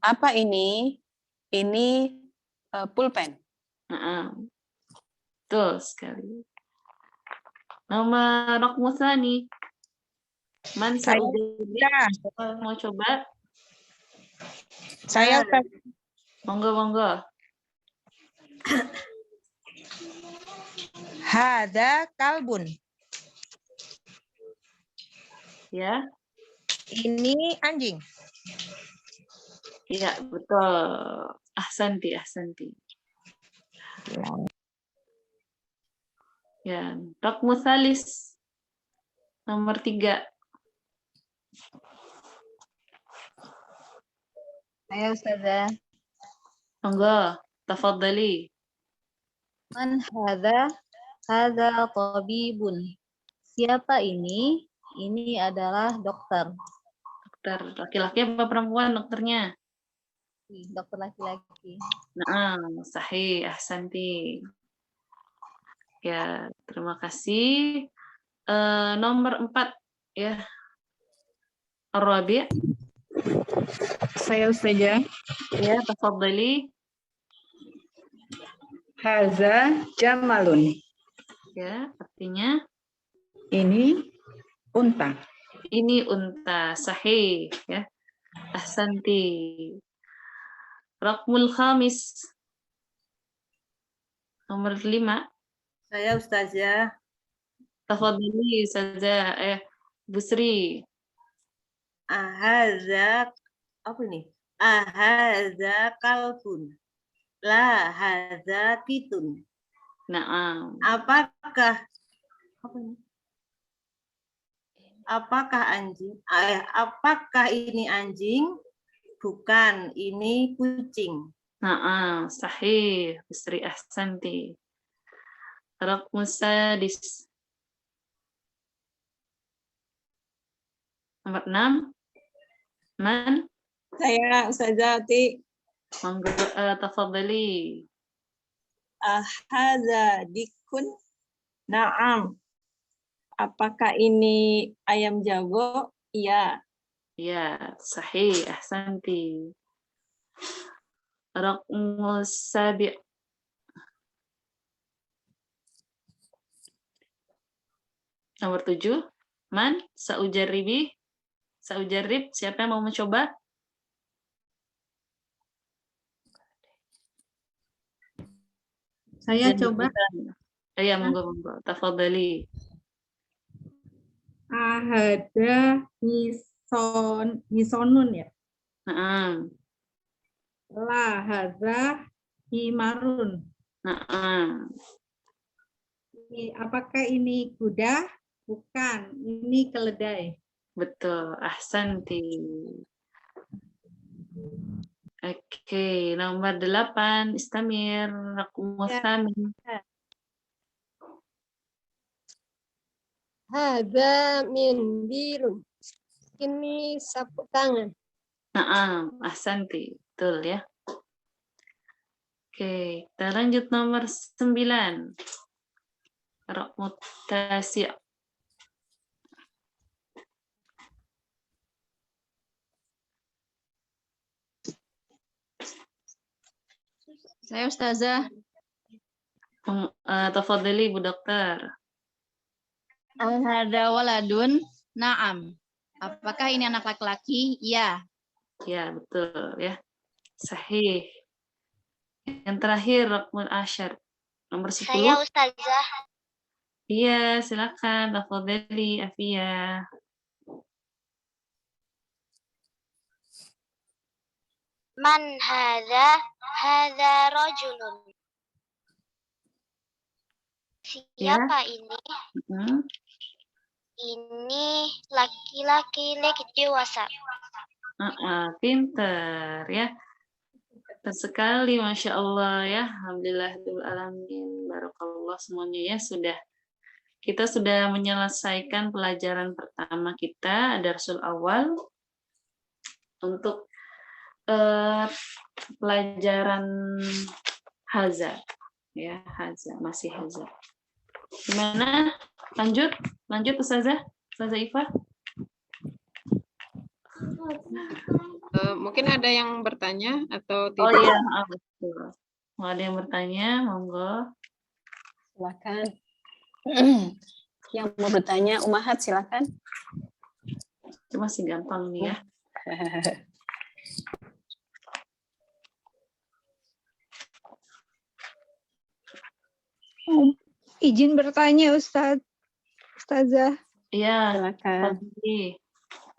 apa ini? Ini pulpen. Betul sekali. Nomor Rokmusani. Man mau coba? Saya Monggo. Hada kalbun. Ya. Ini anjing. Iya, betul. Ahsanti. Ya, Rokmusalis. Nomor 3. Saya Ustazah. Monggo, tafadhali. Man hadza? Hadza tabibun. Siapa ini? Ini adalah dokter. Dokter laki-laki apa perempuan dokternya? dokter laki-laki. Nah, sahih, ahsanti. Ya, terima kasih. Nomor 4 ya. Ar-Rabi'. Saya Ustazah. Ya, tafadhali. Haza jamalun. Ya, artinya Ini unta. ini unta, sahih ya. Ahsanti. Raqmul khamis. Nomor 5. Saya Ustazah. Tafadhali saja Busri. Ahadza apa ini? Ahadza kalbun. La hadza kitun. Naam. Apakah apa ini? Apakah anjing? Apakah ini anjing? Bukan, ini kucing. Naam, sahih. Busri ahsanti. Raqmus sadis. Nomor 6. Man? Saya Ustazah Ati. Monggo tafadhali. Hadza dikun. Naam. Apakah ini ayam jago? Iya. Ya, sahih, ahsanti. Raqmus sabi'. Nomor 7. Man? Saujarribi? Saujarrib, siapa yang mau mencoba? Saya Jadi coba. Ya, monggo. Tafadhali. Ahada hisonun ya. Naam. La hadza himarun. Naam. Apakah ini kuda? Bukan, ini keledai. Betul, ahsanti. Oke, nomor 8, Istamir, Raqmus Tsamin. Hadza mindilun. Ini sapu tangan. Naam, ahsanti. Betul ya. Oke, kita lanjut nomor 9. Raqmut Tasi'. Saya Ustazah. Tafadhali Bu Dokter. Hada waladun. Naam. Apakah ini anak laki-laki? Ya. Ya, betul ya. Sahih. Yang terakhir Raqmul Asyar. Nomor 10. Saya Ustazah. Iya, silakan. Tafadhali Afia. Man hadza? Hadza rajulun. Siapa ini? Ini laki-laki dewasa. Pinter ya. Pinter sekali, Masya Allah ya. Alhamdulillah, alamin. Barakallah semuanya ya. Kita sudah menyelesaikan pelajaran pertama kita, Darsul Awal. Untuk pelajaran haza. Ya, haza. Masih haza. Gimana? Lanjut Ustazah Ifah. Mungkin ada yang bertanya atau Oh tidak? iya, betul. Mau ada yang bertanya, monggo. Silakan. Yang mau bertanya, Umahat silakan. Itu masih gampang nih ya. Izin bertanya Ustazah. Iya, Silakan.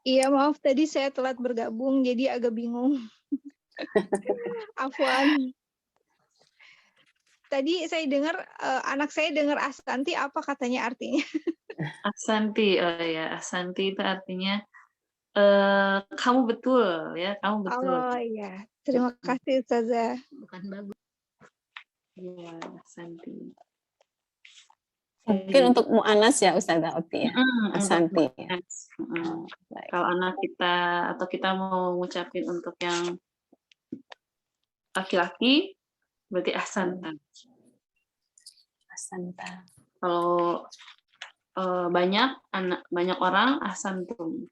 Iya, maaf tadi saya telat bergabung jadi agak bingung. Afwan. Tadi saya dengar anak saya dengar Ahsanti, apa katanya artinya? Ahsanti, oh ya, Ahsanti itu artinya kamu betul ya, kamu betul. Oh iya, terima kasih Ustazah. Bukan bagus. Iya, Ahsanti. Mungkin untuk mu'anas ya Ustazah Oti ya. Ahsanti. Kalau anak kita atau kita mau ngucapin untuk yang laki-laki berarti ahsanta. Ahsanta. Kalau banyak orang ahsantum.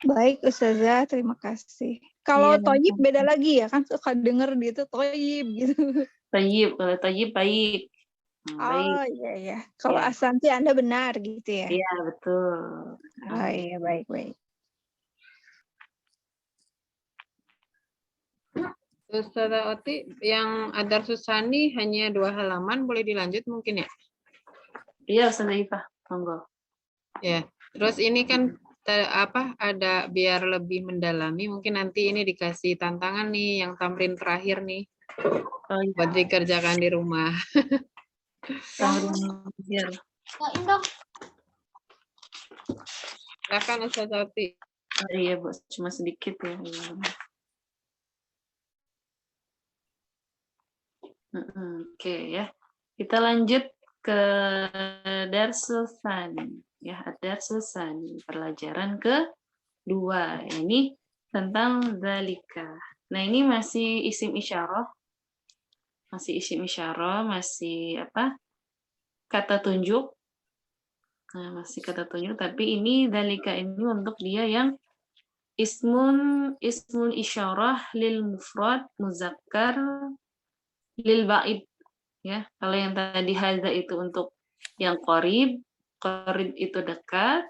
Baik, Ustazah, terima kasih. Kalau Iya. toyib beda lagi ya, kan suka denger gitu, toyib gitu. Tayyib, kalau tayyib baik. Baik. Oh iya iya. Kalau Ya. Asanti Anda benar gitu ya. Iya, betul. Oh iya, baik. Ustazah Oti, yang Adar Susani hanya 2 halaman, boleh dilanjut mungkin ya? Iya, Ustazah Ifah, monggo. Ya, terus ini kan ada biar lebih mendalami, mungkin nanti ini dikasih tantangan nih, yang tamrin terakhir nih, Oh, iya. buat dikerjakan di rumah. Biar. Silakan Ustazah Oti. Oh, iya, Bu, cuma sedikit ya. Oke ya, kita lanjut ke Darsul Tsani ya, Darsul Tsani, pelajaran kedua. Ini tentang dzalika. Nah, ini masih isim isyarah. Masih apa? Kata tunjuk. Nah, masih kata tunjuk, tapi ini dzalika ini untuk dia yang ismun isyarah lil mufrad muzakkar lil ba'id ya. Kalau yang tadi hadza itu untuk yang qarib itu dekat.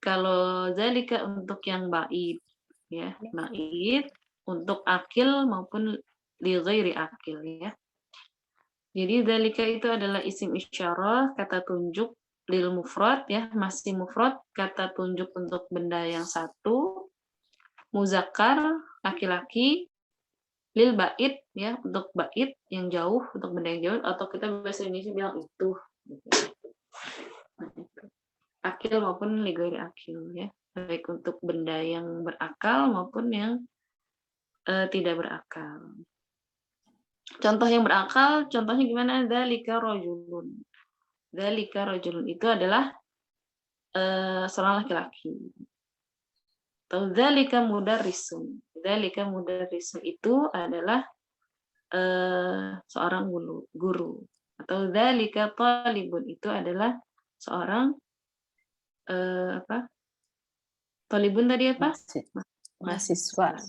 Kalau zalika untuk yang ba'id ya, ba'id untuk akil maupun li ghairi akil ya. Jadi zalika itu adalah isim isyarah, kata tunjuk lil mufrad ya, masih mufrad, kata tunjuk untuk benda yang satu, muzakkar laki-laki, lil ba'id ya, untuk ba'id yang jauh, untuk benda yang jauh, atau kita bahasa Indonesia bilang itu akil maupun li ghairi akil ya, baik untuk benda yang berakal maupun yang tidak berakal. Contoh yang berakal, contohnya gimana? Dzalika rajulun. Dzalika rajulun itu adalah seorang laki-laki. Atau dzalika mudarrisun. Dzalika mudarrisun itu adalah seorang guru. Atau dzalika talibun itu adalah seorang apa? Talibun tadi apa? Mahasiswa.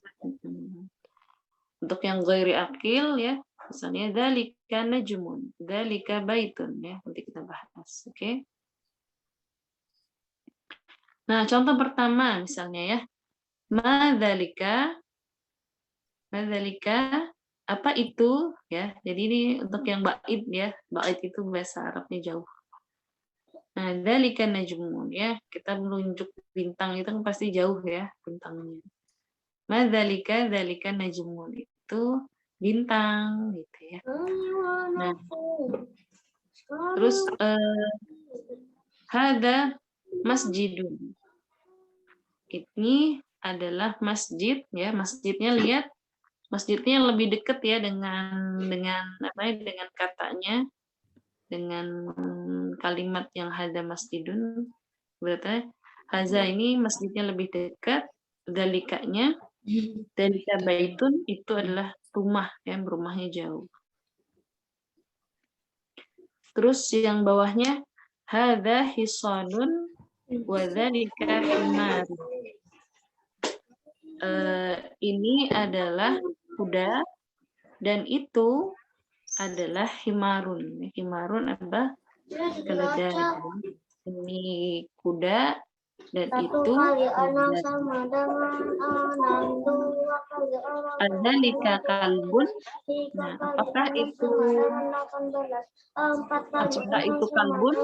Untuk yang ghairi akil ya, misalnya dzalika najmun, dzalika baitun ya, nanti kita bahas, oke? Nah, contoh pertama misalnya ya. Madzalika apa itu ya. Jadi ini untuk yang ba'id ya. Ba'id itu bahasa Arabnya jauh. Nah, dzalika najmun ya. Kita menunjuk bintang itu kan pasti jauh ya bintangnya. Madzalika dzalika najmun itu bintang gitu ya. Nah, terus hada masjidun. Ini adalah masjid ya, masjidnya lihat masjidnya lebih dekat ya dengan katanya, dengan kalimat yang hada masjidun, berarti haza ini masjidnya lebih dekat, dalikanya dalika baitun itu adalah rumah ya, rumahnya jauh. Terus yang bawahnya hada hisanun wa dzalika himar. Ini adalah kuda dan itu adalah himarun. Himarun apa? Keledai. Ini kuda dan itu adzalika kalbun. Nah, apakah itu kalbun?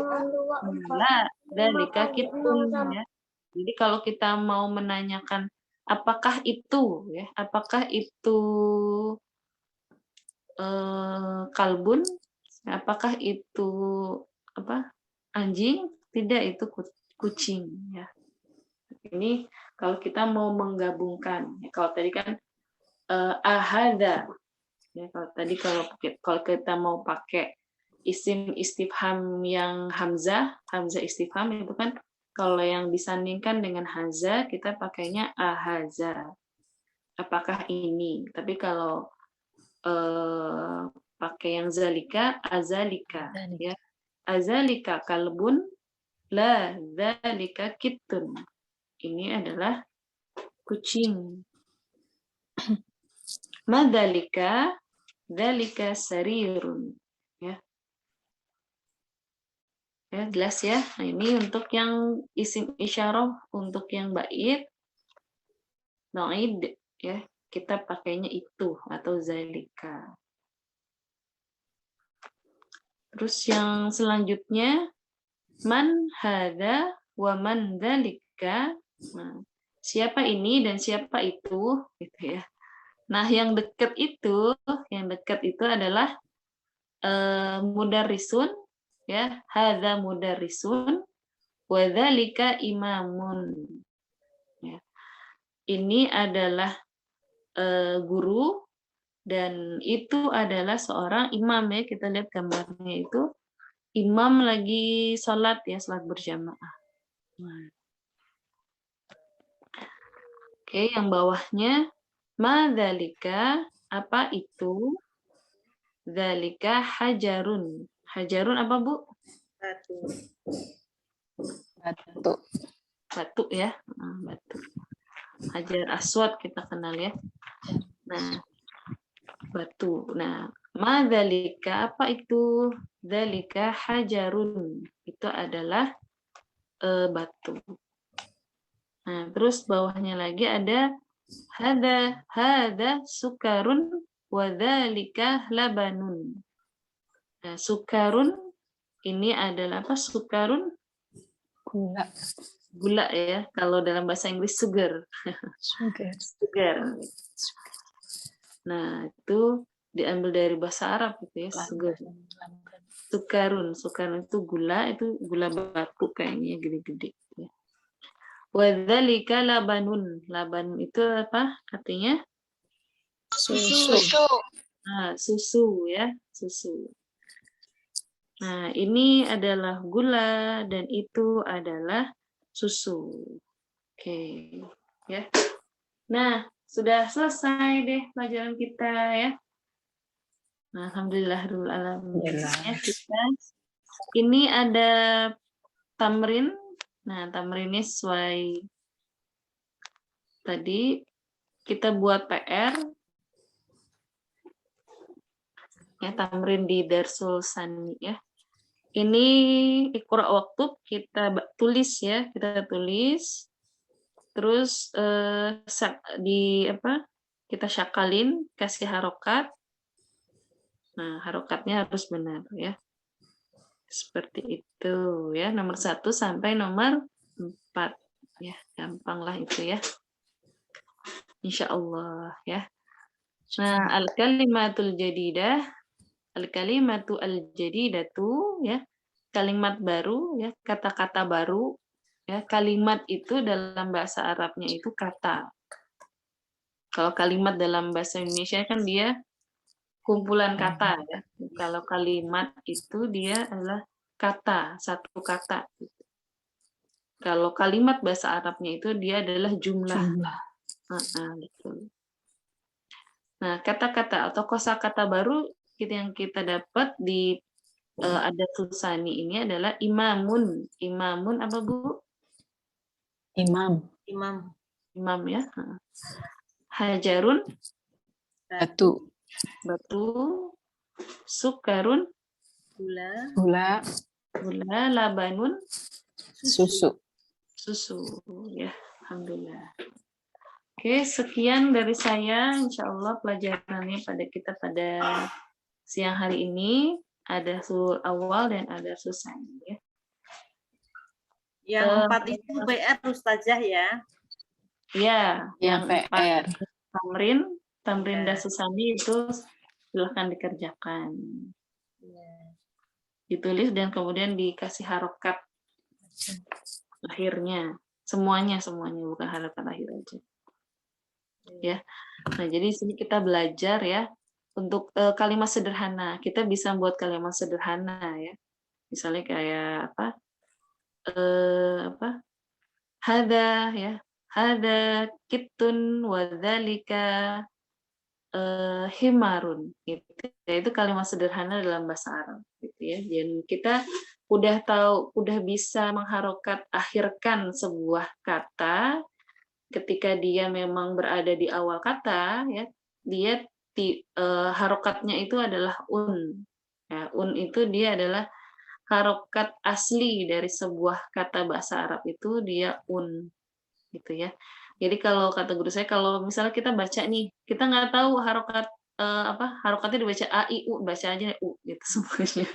La, dzalika kitun ya. Jadi kalau kita mau menanyakan apakah itu ya, apakah itu kalbun, apakah itu apa? Anjing? Tidak, itu kucing ya. Ini kalau kita mau menggabungkan ya, kalau tadi kan ahada ya, kalau kita mau pakai isim istifham yang hamzah istifham itu kan, kalau yang disandingkan dengan haza kita pakainya ahaza. apakah ini. Tapi kalau pakai yang zalika, azalika, ya. Azalika kalbun, la zalika kittun. Ini adalah kucing. Madalika, dalika sarirun. Ya. Ya, jelas ya. Nah, ini untuk yang isim isyarah, untuk yang bait, naid, ya, kita pakainya itu atau zalika. Terus yang selanjutnya, man hadza wa man dzalika. Nah, siapa ini dan siapa itu, gitu ya. Nah, yang dekat itu adalah mudarrisun, ya, hadza mudarrisun wa dzalika imamun. Ya. Ini adalah guru dan itu adalah seorang imam, ya. Kita lihat gambarnya itu imam lagi sholat, ya, sholat berjamaah. Nah. Oke, yang bawahnya madzalika, apa itu? Dzalika hajarun. Hajarun apa, Bu? Batu. Batu. Batu, ya. Nah, batu. Hajar aswad kita kenal, ya. Nah, batu. Nah, madzalika, apa itu? Dzalika hajarun. Itu adalah batu. Nah, terus bawahnya lagi ada hadza sukarun wa dzalika labanun. Nah, sukarun ini adalah apa? Sukarun Gula. gula, ya. Kalau dalam bahasa Inggris sugar. Sugar. Nah, itu diambil dari bahasa Arab gitu, ya, sugar. Sukarun itu gula batu kayaknya gede-gede, ya. Wadzalika labanun. Laban itu apa artinya? Susu. Nah, susu, ya, susu. Nah, ini adalah gula dan itu adalah susu. Oke, ya. Nah, sudah selesai deh pelajaran kita, ya. Nah, alhamdulillahirabbil alamin. Ya, ini ada tamrin. Nah, tamrinnya sesuai tadi kita buat PR. Ya, tamrin di Darsul Sani, ya. Ini Iqra waktu kita tulis, ya, kita tulis. Terus kita syakalin, kasih harokat. Nah, harokatnya harus benar, ya. Seperti itu, ya, nomor 1 sampai nomor 4, ya, gampang lah itu, ya, insya Allah, ya. Nah, al-kalimatul jadidah, al-kalimatu al-jadidatu, ya, kalimat baru, ya, kata-kata baru, ya. Kalimat itu dalam bahasa Arabnya itu kata. Kalau kalimat dalam bahasa Indonesia kan dia kumpulan kata, ya. Kalau kalimat itu dia adalah kata, satu kata. Kalau kalimat bahasa Arabnya itu dia adalah jumlah. Betul. Nah, kata-kata atau kosakata baru yang kita dapat di ada Susani ini adalah imamun. Imamun apa, Bu? Imam. Imam, ya. Hajarun. Batu. Sukarun. Gula. Labanun. Susu. Ya. Alhamdulillah. Oke, sekian dari saya. Insya Allah pelajarannya pada siang hari ini ada sul awal dan ada susani, ya. Yang 4 itu PR Ustazah, ya. Ya, yang PR. 4 tamrin dan susani itu silahkan dikerjakan. Ditulis dan kemudian dikasih harokat akhirnya. Semuanya, bukan harokat akhir aja. Ya. Nah, jadi di sini kita belajar, ya, untuk kalimat sederhana. Kita bisa buat kalimat sederhana, ya. Misalnya kayak apa? Hada, ya. hada kittun wa dzalika himarun gitu. Itu kalimat sederhana dalam bahasa Arab gitu ya. Dan kita udah tahu, udah bisa mengharokat akhirkan sebuah kata ketika dia memang berada di awal kata ya. Dia harokatnya itu adalah un. Ya, un itu dia adalah harokat asli dari sebuah kata bahasa Arab itu dia un gitu ya. Jadi kalau kata guru saya, kalau misalnya kita baca nih, kita nggak tahu harokat harokatnya dibaca a i u, baca aja u gitu semuanya.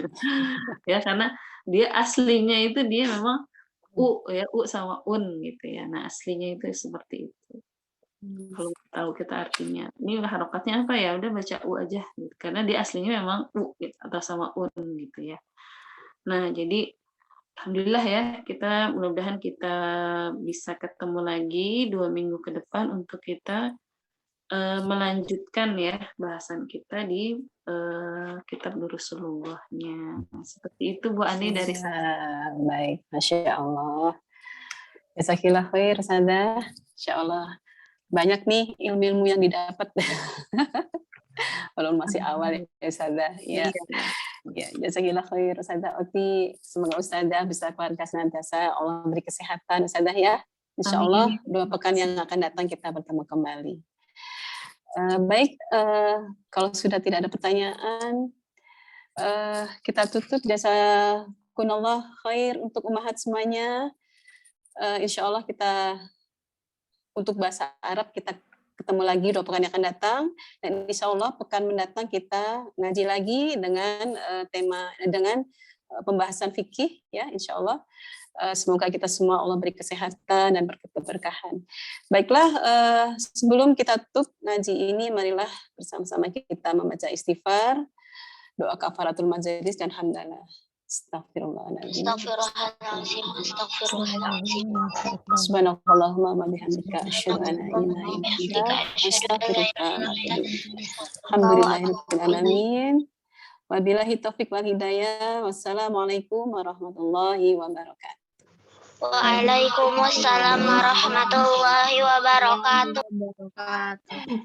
Ya karena dia aslinya itu dia memang u ya, u sama un gitu ya. Nah aslinya itu seperti itu. Kalau tahu kita artinya, ini harokatnya apa ya? Udah baca u aja, gitu. Karena dia aslinya memang u gitu, atau sama un gitu ya. Nah jadi alhamdulillah ya, kita mudah-mudahan kita bisa ketemu lagi 2 minggu ke depan untuk kita melanjutkan ya bahasan kita di kitab Durusulullah-nya. Seperti itu Bu Ani dari saya. Baik, Masya Allah. Jazakillah khair, Ustazah. Insya Allah banyak nih ilmu-ilmu yang didapat. Walaupun masih awal ya, Ustazah. Ya. Ya, jazakillah khair, Ustazah Oti. Semoga Ustazah bisa keluarga senantiasa. Allah beri kesehatan, Ustazah ya. Insya Allah 2 pekan yang akan datang kita bertemu kembali. Baik, kalau sudah tidak ada pertanyaan, kita tutup. Jazakumullah khair untuk ummahat semuanya. Insya Allah kita untuk bahasa Arab kita ketemu lagi 2 pekan yang akan datang, dan insya Allah pekan mendatang kita ngaji lagi dengan dengan pembahasan fikih ya, insya Allah. Semoga kita semua Allah beri kesehatan dan keberkahan. Baiklah, sebelum kita tutup ngaji ini, marilah bersama-sama kita membaca istighfar, doa kafaratul majelis dan hamdalah. Astagfirullahaladzim. Subhanallahumma wa bihamdika asyhadu an la ilaha illa anta astaghfiruka wa atubu ilaik. Alhamdulillahirabbil alamin. Wabillahi taufiq wal hidayah. Wassalamualaikum warahmatullahi wabarakatuh. Waalaikumsalam warahmatullahi wabarakatuh.